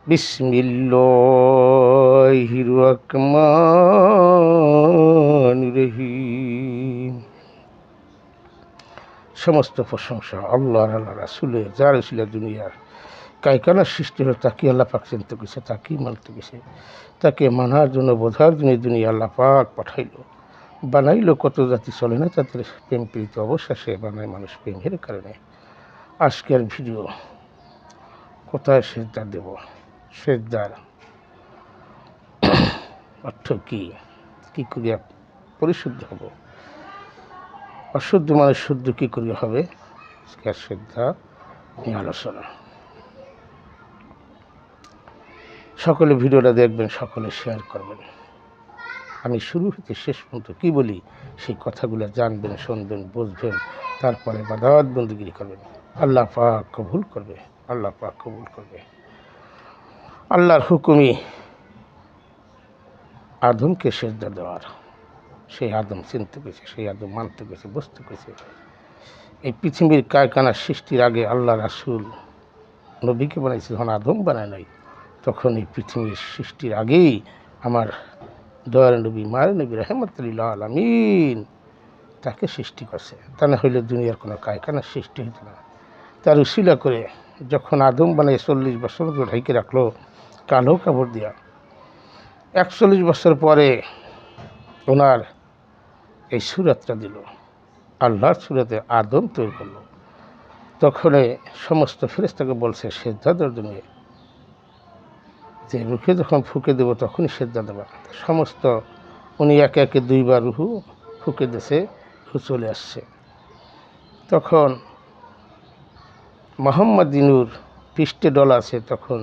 বিসমিল্লাহির রহমানির রহিম। সমস্ত প্রশংসা আল্লাহর, আল্লাহ রাসূলের, যার উসিলা দুনিয়ার কায়কানার সৃষ্টি হলো তাকে আল্লাহ পাক চিনতে গেছে, তাকেই মানতে গেছে, তাকে মানার জন্য বোঝার জন্য দুনিয়া আল্লাহ পাক পাঠাইলো, বানাইলো। কত জাতি চলে না তাদের প্রেম প্রীতি, অবশেষে বানায় মানুষ প্রেমের কারণে। আজকের ভিডিও কোথায় সেজদা দেব, সেজদার অর্থ কী, কী করিয়া পরিশুদ্ধ হব, অশুদ্ধ মানুষ শুদ্ধ কী করিয়া হবে, আজকের সেজদা নিয়ে আলোচনা। সকলে ভিডিওটা দেখবেন, সকলে শেয়ার করবেন। আমি শুরু হতে শেষ পর্যন্ত কী বলি সেই কথাগুলো জানবেন, শুনবেন, বুঝবেন, তারপরে ইবাদত বন্দেগী করবেন। আল্লাহ পাক কবুল করবে, আল্লাহ পাক কবুল করবে। আল্লাহর হুকুমই আদমকে সেজদা দেওয়ার। সেই আদম চিনতে গেছে, সেই আদম মানতে গেছে, বুঝতে গেছে। এই পৃথিবীর কায়কানা সৃষ্টির আগে আল্লাহ রাসূল নবীকে বানাইছে, যখন আদম বানায় নাই, তখন এই পৃথিবীর সৃষ্টির আগেই আমার দয়ার নবী, মায়ের নবী রাহমাতুল লিল আলামিন তাকে সৃষ্টি করছে। তা না হইলে দুনিয়ার কোনো কায়কানার সৃষ্টি হইত না। তার উসিলা করে যখন আদম বানায় 40 বছর ঢাইকে রাখলো কালো কাপড় দিয়া, 41 বছর পরে ওনার এই সুরাতটা দিল, আল্লাহর সুরাতে আদম তৈরি করলো। তখন সমস্ত ফেরেশতাকে বলছে সেজদা দেওয়ার জন্য, যে রুখে যখন ফুঁকে দেবো তখনই সেজদা দেবা। সমস্ত উনি একে একে 2 বার রুহু ফুঁকে দিয়েছে, রুহু চলে আসছে। তখন মোহাম্মদী নূর পৃষ্ঠে ডলা আছে, তখন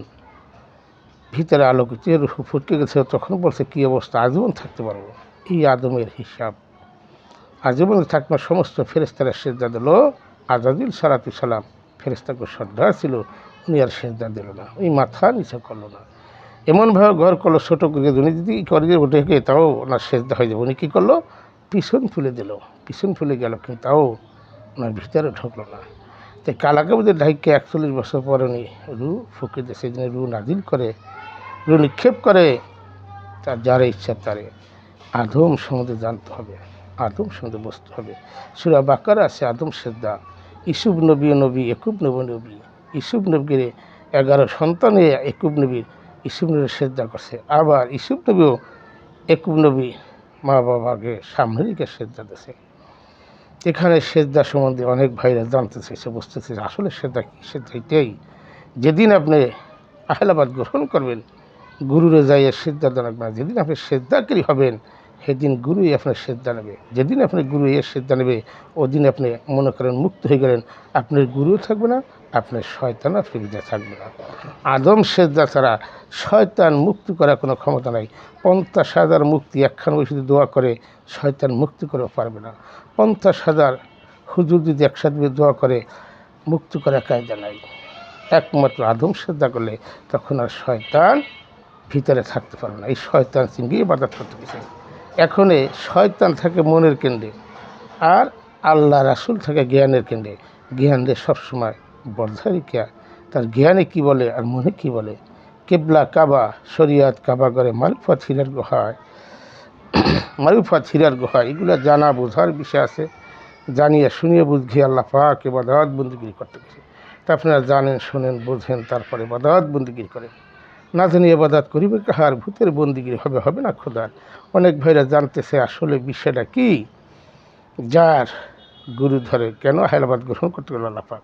ভিতরে আলোকিত রুহু ফুটকে গেছে। তখন বলছে কী অবস্থা, আজীবন থাকতে পারবো? এই আদমের হিসাব, আজীবন থাকবে। সমস্ত ফেরেশতারা সেজদা দিল, আজাজিল সালাতু সালাম ফেরেশতাকে শ্রদ্ধা ছিল, উনি আর সেজদা দিল না, ওই মাথা নিচে করলো না। এমনভাবে ঘর করলো ছোটো করে, উনি যদি করে উঠে গিয়ে তাও ওনার সেজদা হয়ে যাবে। উনি কী করলো, পিছন ফুলে দিল, পিছন ফুলে গেল, কিন্তু তাও ওনার ভিতরে ঢুকলো না। তাই কালাকাবুদের ঢাইকে 41 বছর পরে উনি রু ফুঁকে দিয়ে, সেই জন্য রু নাজিল করে, রু নিক্ষেপ করে, তার যারা ইচ্ছা তারে আদম সম্বন্ধে জানতে হবে, আদম সম্বন্ধে বুঝতে হবে। সূরা বাকারা আছে আদম সেজদা। ইসুফ নবী ও নবী, একুব নবী, ইসুফ নবীর 11 সন্তানে একুব নবীর, ইসুফ নবীর সেজদা করছে। আবার ইসুফ নবীও একুব নবী মা বাবাকে সামনে রেখে সেজদা দিয়েছে। এখানে সেজদা সম্বন্ধে অনেক ভাইরা জানতে চাইছে, বুঝতে চাইছে আসলে সেজদা কী। সেজদা এটাই, যেদিন আপনি আহলাবাদ গ্রহণ করবেন, গুরুরে যাইয়া সেজদা দেওয়া না। যেদিন আপনি সেজদাকারী হবেন, সেদিন গুরুই আপনার সেজদা নেবে। যেদিন আপনি গুরু এর সেজদা নেবে, ওদিন আপনি মনে করেন মুক্ত হয়ে গেলেন। আপনার গুরুও থাকবে না, আপনার শয়তানও ফিরিতে থাকবে না। আদম সেজদা ছাড়া শয়তান মুক্তি করার কোনো ক্ষমতা নাই। 50,000 মুক্তি একখান বসে দোয়া করে শয়তান মুক্তি করেও পারবে না। 50,000 হুজুর যদি একসাথে দোয়া করে মুক্তি করার কায়দা নাই। একমাত্র আদম সেজদা করলে তখন আর শয়তান ভিতরে থাকতে পারবে না। এই শয়তান চিংড়ি ইবাদত করতে গেছে। এখন শয়তান থাকে মনের কেন্দ্রে, আর আল্লাহ রাসূল থাকে জ্ঞানের কেন্দ্রে। জ্ঞানে সবসময় বর্ধা রেখা তার জ্ঞানে কী বলে আর মনে কী বলে। কেবলা কাবা, শরিয়াত কাবা করে, মারিফাত হীরার গুহায়, মারিফাত হীরার গুহায়, এগুলো জানা বোঝার বিষয় আছে। জানিয়ে শুনিয়ে বুঝিয়ে আল্লাহ পাক ইবাদত বন্দেগী করতে গেছে। তা আপনারা জানেন, শোনেন, বোঝেন, তারপরে ইবাদত বন্দেগী করেন। না জানি ইবাদত করিবে কাহার, ভূতের বন্দিগি হবে, হবে না খোদার। অনেক ভাইরা জানতেছে আসলে বিষয়টা কি। যার গুরু ধরে কেন আহলাবাদ গ্রহণ করতে গেল আল্লাহ পাক?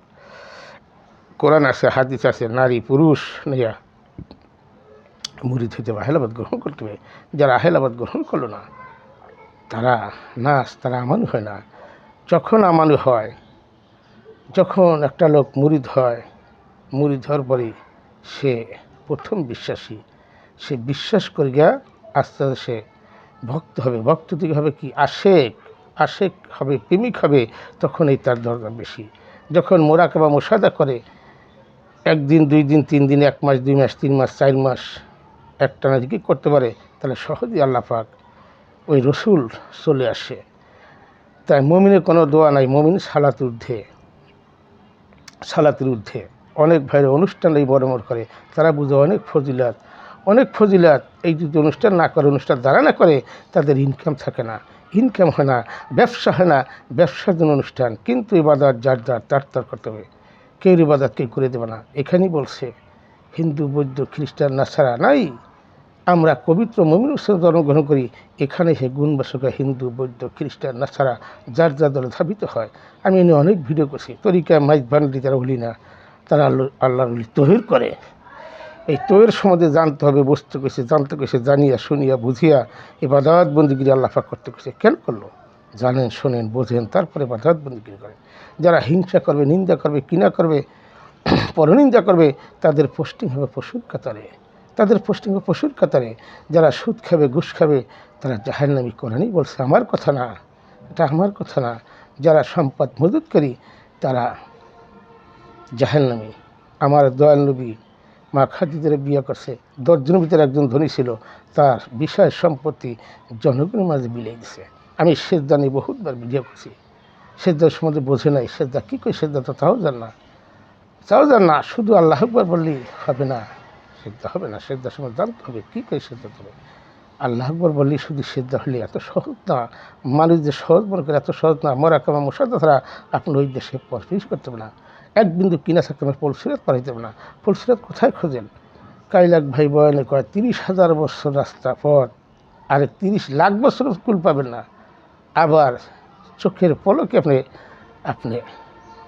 কোরআন আছে, হাদিস আছে, নারী পুরুষ নিয়া মুরিদ হইতে আহলাবাদ গ্রহণ করতে হবে। যারা আহলাবাদ গ্রহণ করলো না, তারা নাস, তারা আমানু হয় না। যখন আমানু হয়, যখন একটা লোক মুরিদ হয়, মুরিদ হওয়ার পরে সে প্রথম বিশ্বাসী, সে বিশ্বাস করিয়া আস্তে আস্তে সে ভক্ত হবে। ভক্ত থেকে হবে কি, আশেক, আশেক হবে, প্রেমিক হবে। তখন এই তার দরকার বেশি। যখন মোরাকাবা মুশাহাদা করে, 1 দিন 2 দিন 3 দিন, 1 মাস 2 মাস 3 মাস 4 মাস একটানা দিকে করতে পারে, তাহলে সহজেই আল্লাহ পাক ওই রসুল চলে আসে। তাই মুমিনের কোনো দোয়া নাই, মুমিন সালাতের ঊর্ধ্বে, সালাতের ঊর্ধ্বে। অনেক ভাইয়ের অনুষ্ঠান এই বড়মর করে, তারা বুঝে অনেক ফজিলাত। এই যদি অনুষ্ঠান না করে, অনুষ্ঠান দ্বারা না করে, তাদের ইনকাম থাকে না, ইনকাম হয় না, ব্যবসা হয় না, ব্যবসার জন্য অনুষ্ঠান। কিন্তু ইবাদত যার তার করতে হবে, কেউ ইবাদত কেউ করে দেবে না। এখানেই বলছে হিন্দু বৌদ্ধ খ্রিস্টান নাসারা নাই, আমরা পবিত্র মুমিন মুসলিমে জন্মগ্রহণ করি, এখানে সে গুণবাসকা হিন্দু বৌদ্ধ খ্রিস্টান নাসারা যার দলে ধাবিত হয়। আমি এনে অনেক ভিডিও করছি, তরিকা মাইক বান্ডি তারা উলি না, তারা আল্লাহর তহির করে। এই তৈর সম্বন্ধে জানতে হবে, বুঝতে কেছে, জানতে কেছে, জানিয়া শুনিয়া বুঝিয়া ইবাদত বন্দিগিরি আল্লাহ পাক করতে কেছে। কেন করলো? জানেন, শোনেন, বোঝেন, তারপরে ইবাদত বন্দিগিরি করেন। যারা হিংসা করবে, নিন্দা করবে, কিনা করবে, পরনিন্দা করবে, তাদের পোস্টিং হবে পশুর কাতারে, যারা সুদ খাবে, ঘুষ খাবে, তারা জাহান্নামী। কোরআনই বলছে, আমার কথা না, এটা আমার কথা না। যারা সম্পদ মজুদ করি, তারা জাহান্নামী। আমার দয়াল নবী মা খাদিজার বিয়ে করছে, 10 জনের ভিতরে একজন ধনী ছিল, তার বিষয় সম্পত্তি জনগণের মাঝে বিলিয়ে দিছে। আমি সেজদা নিয়ে বহুতবার ভিডিও করছি, সেজদার সম্বন্ধে বোঝে নাই, সেজদা কী করে সেজদা তো তাও জান না, শুধু আল্লাহ আকবার বললেই হবে না, সেজদা হবে না, সেজদার সময় জানতে হবে কী করে সেজদা হবে। আল্লাহ আকবার বললেই শুধু সেজদা হলে এত সহজ না, মানুষ যে সহজ মনে করে এত সহজ না। মোরাকাবা মুশাহাদা ছাড়া আপনি ওই দেশে প্রবেশ করতে হবে না, এক বিন্দু কিনা থাকতে হবে, পলসিরাত পাঠাইতে হবে না। পলসিরাত কোথায় খোঁজেন? কাইলাক ভাই বয়ানে কয় 30,000 বছর রাস্তা পথ, আর 30 লাখ বছর স্কুল পাবেন না। আবার চোখের পলকে আপনি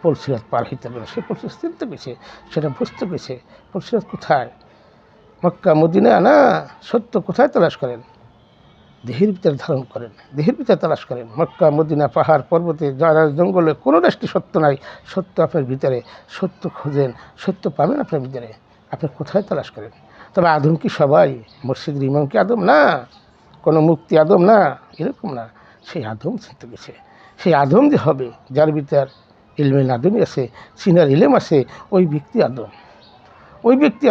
পলসিরাত পার হইতে পারবেন। সে পলসিরাত চিনতে পেরেছে, সেটা বুঝতে পেরেছে। পলসিরাত কোথায়? মক্কা মদিনা না। সত্য কোথায় তালাশ করেন? দেহের ভিতরে ধারণ করেন, দেহের ভিতরে তালাশ করেন। মক্কা মদিনা পাহাড় পর্বতে যারা জঙ্গলে কোনো দেশটি সত্য নাই, সত্য আপনার ভিতরে। সত্য খোঁজেন, সত্য পাবেন আপনার ভিতরে। আপনি কোথায় তালাশ করেন? তবে আদম কি সবাই? মসজিদের ইমাম কি আদম না? কোনো মুক্তি আদম না? এরকম না। সেই আদম চিনতে গেছে, সেই আদম যে হবে, যার ভিতর ইলমে আদমই আছে, সিনার ইলেম আছে, ওই ব্যক্তি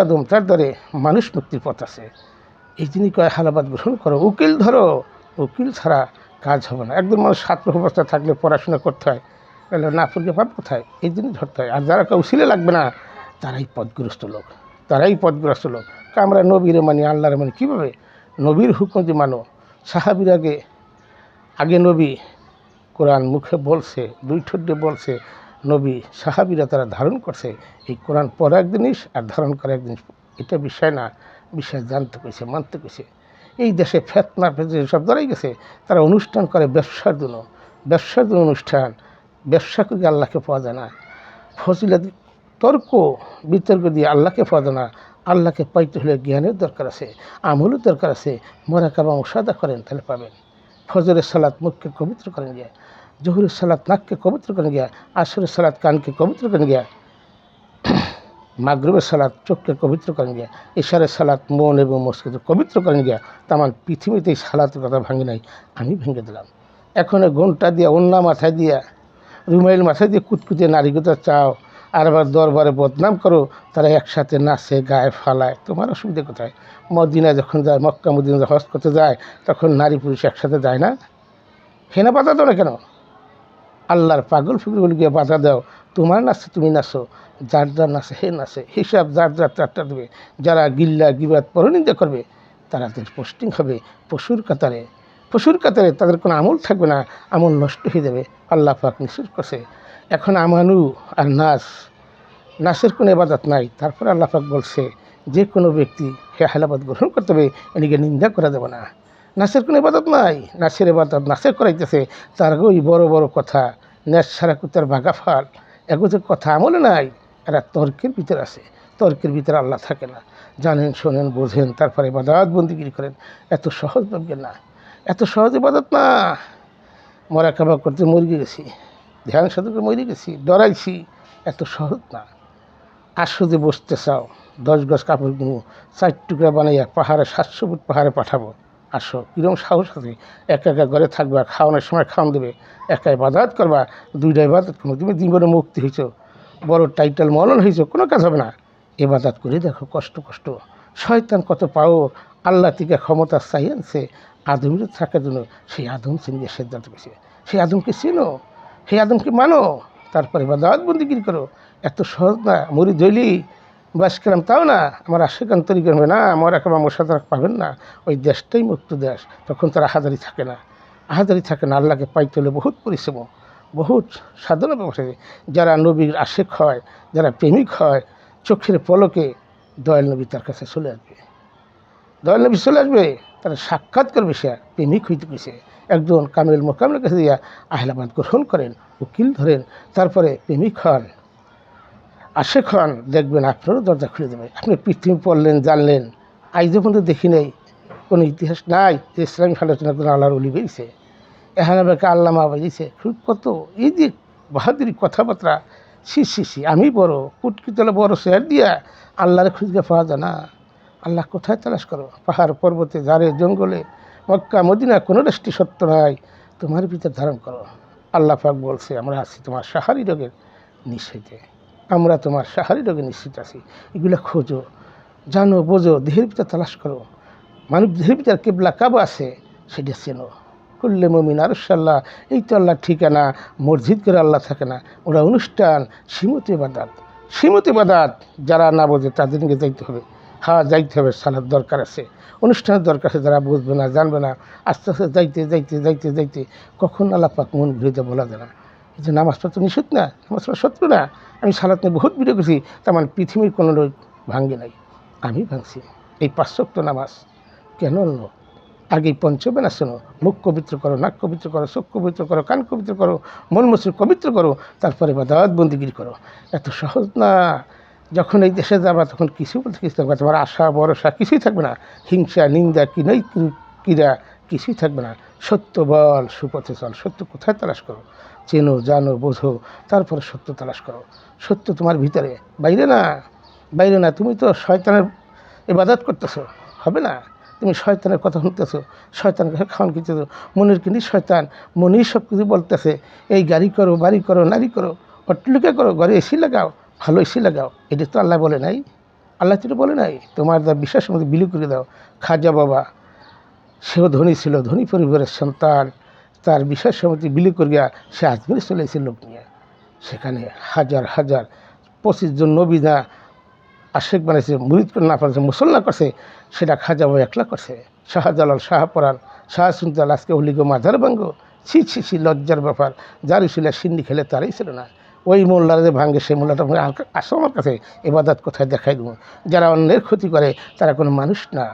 আদম, তার দ্বারে মানুষ মুক্তির পথ আছে। এই জন্যই কয় হালাবাদ গ্রহণ করো, উকিল ধরো, উকিল ছাড়া কাজ হবে না। একদম মানুষ ছাত্র অবস্থা থাকলে পড়াশোনা করতে হয়, তাহলে না পড়লে পাব কোথায়? এই জন্যই ধরতে হয়। আর যারা কেউ উসিলে লাগবে না, তারাই পথগ্রস্ত লোক। আমরা নবীর মানি, আল্লাহর মানি। কীভাবে? নবীর হুকুম যে মানো। সাহাবীর আগে নবী কোরআন মুখে বলছে, 2 ঠোঁট দিয়ে বলছে, নবী সাহাবীরা তারা ধারণ করছে। এই কোরআন পড়া এক জিনিস আর ধারণ করা এক জিনিস, এটা বিষয় না। বিষয় জানতে পেরেছে, মানতে পেরেছে। এই দেশে ফেতনা সব ধরাই গেছে। তারা অনুষ্ঠান করে ব্যবসার জন্য অনুষ্ঠান। ব্যবসা করে আল্লাহকে পাওয়া যায় না। ফজিলত বিতর্ক দিয়ে আল্লাহকে পাওয়া যায় না। আল্লাহকে পাইতে হলে জ্ঞানের দরকার আছে, আমলের দরকার আছে। মোরাকাবা মুশাহাদা করেন, তাহলে পাবেন। ফজরের সালাত মুখকে পবিত্র করেন গিয়া, জোহরের সালাত নাককে পবিত্র করেন গিয়া, আসরের সালাত কানকে পবিত্র করেন গিয়া, মাগরিবের সালাত চোখকে পবিত্র করেন গিয়া, ইশারের সালাত মন এবং মস্তিষ্ক পবিত্র করেন গিয়া। তামান পৃথিবীতে এই সালাতের কথা ভাঙে নাই, আমি ভেঙে দিলাম। এখন ঘন্টা দিয়া, অন্যা মাথায় দিয়া, রুমাইল মাথায় দিয়ে কুতকুতিয়ে নারীগতা চাও, আর আবার দরবারে বদনাম করো, তারা একসাথে নাচে, গায়ে ফালায়। তোমার অসুবিধা কোথায়? মদিনা যখন যায়, মক্কা মদিনা হজ করতে যায়, তখন নারী পুরুষ একসাথে যায় না? হেনা বাধা দাও না কেন? আল্লাহর পাগল ফিগুরগুলো গিয়ে বাধা দাও। তোমার নাচে তুমি নাচো, যার নাচে হে নাচে, হিসাব যার চারটা দেবে। যারা গিল্লা গিবাদ পরনিন্দা করবে, তাদের পোস্টিং হবে পশুর কাতারে। তাদের কোনো আমল থাকবে না, আমল নষ্ট হয়ে যাবে। আল্লাহ পাক নিষেধ করছে। এখন আমানু আর নাচের কোনো ইবাদত নাই। তারপরে আল্লাহ পাক বলছে, যে কোনো ব্যক্তি হে হালাবাদ গ্রহণ করতে হবে, এদিকে নিন্দা করা যাবে না। নাচের কোনো ইবাদত নাই, নাচের ইবাদত নাচে করাইতেছে। তার ওই বড় বড় কথা, নেচ ছাড়া কুতার বাগা ফাল, এগুলো কথা আমলে নাই। এরা তর্কের ভিতরে আছে, তর্কের ভিতরে আল্লাহ থাকে না। জানেন, শোনেন, বোঝেন, তারপরে ইবাদত বন্দিগিরি করেন। এত সহজ ভাববেন না, এত সহজ ইবাদত না। মোরাকাবা করতে মরে গেছি, ধ্যান সাধকে মরে গেছি, ডরাইছি, এত সহজ না। আসো যে বসতে চাও, 10 গজ কাপড় কিনবো, 4 টুকরা বানাইয়া পাহাড়ে 700 ফুট পাহাড়ে পাঠাবো। আসো, কিরম সাহস আছে? একা ঘরে থাকবা, খাওয়ানোর সময় খাওয়ান দেবে, একা ইবাদত করবা, 2টা ইবাদত করবো। তুমি জীবনে মুক্তি হয়েছ, বড় টাইটেল মলন হয়েছ, কোনো কাজ হবে না। ইবাদত করে দেখো, কষ্ট শয়তান কত পাও। আল্লাহ থেকে ক্ষমতা চাই আনছে আদমের থাকার জন্য। সেই আদম চিনিয়ে সিদ্ধান্ত পেয়েছে, সেই আদমকে চিনো, সেই আদমকে মানো, তারপরে ইবাদত বন্দিগিরি করো। এত সহজ না, মুড়ি ধইলি বাস করলাম তাও না, আমার আশেকান তৈরি করবে না, আমার এখন আমার সাথে পাবেন না। ওই দেশটাই মুক্ত দেশ, তখন তারা আহাজারি থাকে না, আহাজারি থাকে না। আল্লাহকে পাইতে হলে বহুত পরিশ্রম, বহুত সাধনা ব্যবসা। যারা নবীর আশেক হয়, যারা প্রেমিক হয়, চোখের পলকে দয়াল নবী তার কাছে চলে আসবে, দয়াল নবী চলে আসবে, তারা সাক্ষাৎ করবে, সে প্রেমিক হইতে গেছে। একজন কামেল মোকামের কাছে দিয়া আহলাবাদ গ্রহণ করেন, উকিল ধরেন, তারপরে প্রেমিক হন, আশেক হন, দেখবেন আপনারও দরজা খুলে দেবে। আপনি পৃথিবী পড়লেন, জানলেন, আজ পর্যন্ত দেখি নাই, কোনো ইতিহাস নাই যে ইসলামী আলোচনা করে আল্লাহর অলি বেরিয়েছে, এহানাবাকে আল্লামা বেরিয়েছে। কত এই যে বাহাদুরি কথাবার্তা, সি আমি বড় কুটকিতলে বড় শেয়ার দিয়া আল্লাহরে খুঁজে পাওয়া যায় না। আল্লাহ কোথায় তালাশ করো? পাহাড় পর্বতে, ঝাড়ে জঙ্গলে, মক্কা মদিনা, কোনো দেশটি সত্য নয়, তোমার ভিতর ধারণ করো। আল্লাহ পাক বলছে, আমরা আছি তোমার সাহারি রোগের নিশ্চিতে, আমরা তোমার সাহারি রোগে নিশ্চিত আছি। এগুলো খোঁজো, জানো, বোঝো, দেহের ভিতর তালাশ করো। মানব দেহের ভিতর কেবলা কাবা আছে, সেটা চেনো। করলে মমিন আরশাল্লাহ, এই তো আল্লাহর ঠিকানা। মসজিদ করে আল্লাহ থাকে না, ওরা অনুষ্ঠান, সীমত ইবাদত, সীমত ইবাদত। যারা না বোঝে তাদেরকে যাইতে হবে, হ্যাঁ যাইতে হবে, সালার দরকার আছে, অনুষ্ঠানের দরকার আছে। যারা বুঝবে না, জানবে না, আস্তে আস্তে যাইতে যাইতে যাইতে যাইতে কখন আল্লাহ পাক মন ঘুরিতে বলা যায় না। এই যে নামাজ পড়া তো নিষেধ না, নামাজ পড়া শত্রু না। আমি সালাত নিয়ে বহুত ভিডিও করেছি, তার মানে পৃথিবীর কোনো লোক ভাঙ্গে নাই, আমি ভাঙছি। এই 5 ওয়াক্ত নামাজ কেন অন্য? আগেই পঞ্চবেলা শোনো, মুখ পবিত্র করো, নাক পবিত্র করো, চোখ পবিত্র করো, কান পবিত্র করো, মন মস্তিষ্ক পবিত্র করো, তারপরে ইবাদত বন্দেগী করো। এত সহজ না। যখন এই দেশে যাবা তখন কিছু বলতে কিছু থাকবে, তোমার আশা ভরসা কিছুই থাকবে না, হিংসা নিন্দা কিনই ক্রীড়া কিছুই থাকবে না। সত্য বল, সুপথে চল। সত্য কোথায় তালাশ করো? চেনো, জানো, বোঝো, তারপরে সত্য তালাশ করো। সত্য তোমার ভিতরে, বাইরে না, বাইরে না। তুমি তো শয়তানের ইবাদত করতেছো, হবে না। তুমি শয়তানের কথা শুনতেছো, শয়তানকে খাওয়ান খেতেছো, মনের কিন্তু শয়তান, মনেই সব কিছু বলতেছে, এই গাড়ি করো, বাড়ি করো, নারী করো, অট্টলিকা করো, ঘরে এসি লাগাও, ভালো এসি লাগাও। এটা তো আল্লাহ বলে নাই, আল্লাহ তো বলে নাই। তোমার যা বিশ্বাসের মধ্যে বিলি করে দাও। খাজা বাবা, সেও ধনী ছিল, ধনী পরিবারের সন্তান, তার বিশ্বাস সমিতি বিলি করিয়া সে আজমিরে চলে এসেছিল লোক নিয়ে। সেখানে হাজার হাজার 25 জন নবীনা আশেক বানাইছে, মুরিদ করে না পারছে, মুসলমান করছে, সেটা খাজা বাবা একলা করছে। শাহজালাল, শাহপরান, শাহ সুনতাল, আজকে হলিগো মাঝার ভাঙ্গ, ছি লজ্জার ব্যাপার। যারই ছিল সিন্নি খেলে তারই ছিল না। ওই মোল্লারা যে ভাঙ্গে, সেই মোল্লাটা আসো আমার কাছে, এবাদত কোথায় দেখাই দেবো। যারা অন্যের ক্ষতি করে তারা কোনো মানুষ না,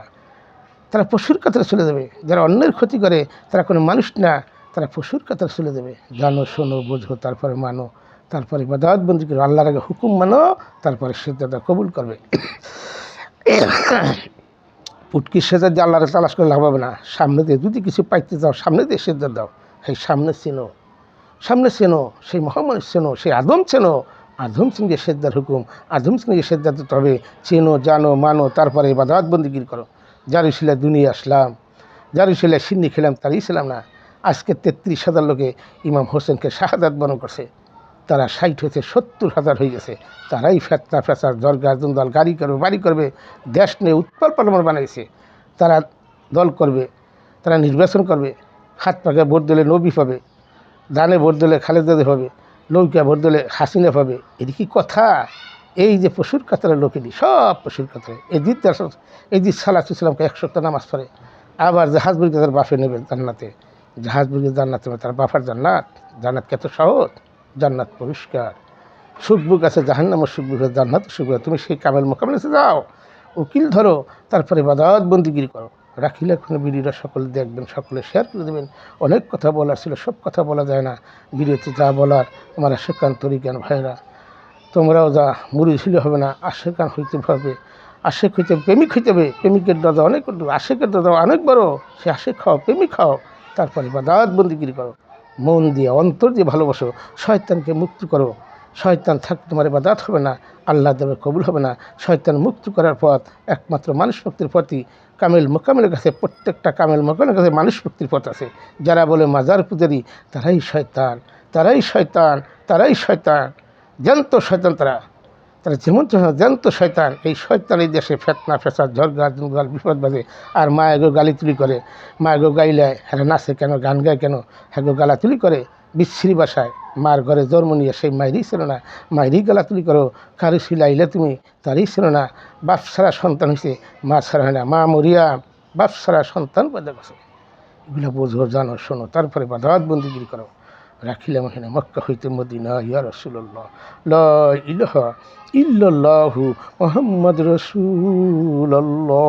তারা পশুর কাতারে চলে যাবে। যারা অন্যের ক্ষতি করে তারা কোনো মানুষ না, তারা পশুর কাতারে চলে যাবে। জানো, শোনো, বোঝো, তারপরে মানো, তারপরে ইবাদত বন্দি করো। আল্লাহর আগে হুকুম মানো, তারপরে সিজদা কবুল করবে। পুটকির সেজদা দিয়ে আল্লাহরে তালাশ করে লাভ হবে না। সামনে দিয়ে যদি কিছু পাইতে যাও, সামনে দিয়ে সিজদা দাও। সেই সামনে চেনো, সামনে চেনো, সেই মহামানুষ চেনো, সেই আদম চেনো। আদম সিংহে সেজদার হুকুম, আদম সিংহে সেজদা দিতে হবে। চেনো, জানো, মানো, তারপরে ইবাদত বন্দিগির করো। যার শিলা দুনিয়া আসলাম, যার শিলা সিন্নি খেলাম, তারই ছিলাম না। আজকে 33,000 লোকে ইমাম হোসেনকে শাহাদাত বরণ করছে, তারা 60 হয়েছে, 70,000 হয়ে গেছে। তারাই ফেতনা ফেসাদ, দরগা জঞ্জাল, গাড়ি করবে, বাড়ি করবে, দেশ নিয়ে উৎপল পালমান বানাইছে। তারা দল করবে, তারা নির্বাচন করবে, হাত পাকে ভোট দিলে নবী পাবে, ডানে ভোট দিলে খালেদা হবে, নৌকা ভোট দিলে হাসিনা পাবে। এটি কি কথা? এই যে পশুর কাতারে লোকেরই, সব পশুর কাতারে। এই যে সালাতুসাল্লামকে 1 সপ্তাহ নামাজ পড়ে, আবার জাহাজ বুড়িকে তার বাপে নেবে জান্নাতে, জাহাজ বুড়িকে জান্নাতে তার বাপার জান্নাত। জান্নাত কত সহজ, জান্নাত পরিষ্কার, সুখবুক আছে, জাহান্নামের সুখবুক আছে, জান্নাত সুখবুক আছে। তুমি সেই কামেল মোকামেলাতে যাও, উকিল ধরো, তারপরে ইবাদত বন্দিগিরি করো। রাখিলে কোনো ভিডিওটা সকলে দেখবেন, সকলে শেয়ার করে দেবেন। অনেক কথা বলার ছিল, সব কথা বলা যায় না ভিডিওতে। যা বলার আমার আশেকান তরিকান ভাইরা, তোমরাও যা মুড়ি ছিল হবে না, আশেকান হইতে হবে, আশেক হইতে প্রেমিক হইতে হবে। প্রেমিকের দাদা অনেক, আশেকের দাদা অনেক বড়। সে আশেক খাও, প্রেমিক খাও, তারপরে ইবাদত বন্দিগিরি করো। মন দিয়ে, অন্তর দিয়ে ভালোবাসো, শয়তানকে মুক্ত করো। শয়তান থাকতে তোমার ইবাদত হবে না, আল্লাহ দেবে কবুল হবে না। শয়তান মুক্ত করার পথ একমাত্র মানুষ মুক্তির পথই। কামেল মোকামেলের কাছে, প্রত্যেকটা কামেল মোকামেলের কাছে মানুষ মুক্তির পথ আছে। যারা বলে মাজার পূজারি, তারাই শয়তান, তারাই শয়তান, তারাই শয়তান, জ্যান্ত শয়তান। তারা তারা যেমন জ্যান্ত শয়তান। এই শয়তান এই দেশে ফেতনা ফেসাদ, ঝড়গা জঙ্গল, বিপদ বাজে। আর মায়েগো গালিতুলি করে, মায়েগো গাইলে হ্যাঁ নাচে কেন, গান গায় কেন, হ্যাঁ গালাতুলি করে। বিশ্রী বাসায় মার ঘরে জন্ম নিয়ে সেই মায়েরই ছিল না, মায়েরই গালাতুলি করো, কারো শিলাইলে তুমি তারই ছিল না, বাপ ছাড়া সন্তান হয়েছে মা ছাড়া হয় না, মা মরিয়া বাপ ছাড়া সন্তান পয়দা করছে। এগুলো বোঝো, জানো, শোনো, তারপরে বাদাত বন্দিগিরি করো। রাখিলাম হেনে মক্কা হইতে মদিনা, ইয়া রাসূলুল্লাহ লা ইলাহা ইল্লাল্লাহু মুহাম্মদ রাসূলুল্লাহ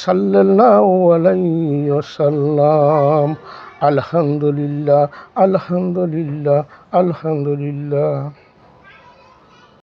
সাল্লাল্লাহু আলাইহি ওয়াসাল্লাম। আলহামদুলিল্লাহ, আলহামদুলিল্লাহ, আলহামদুলিল্লাহ।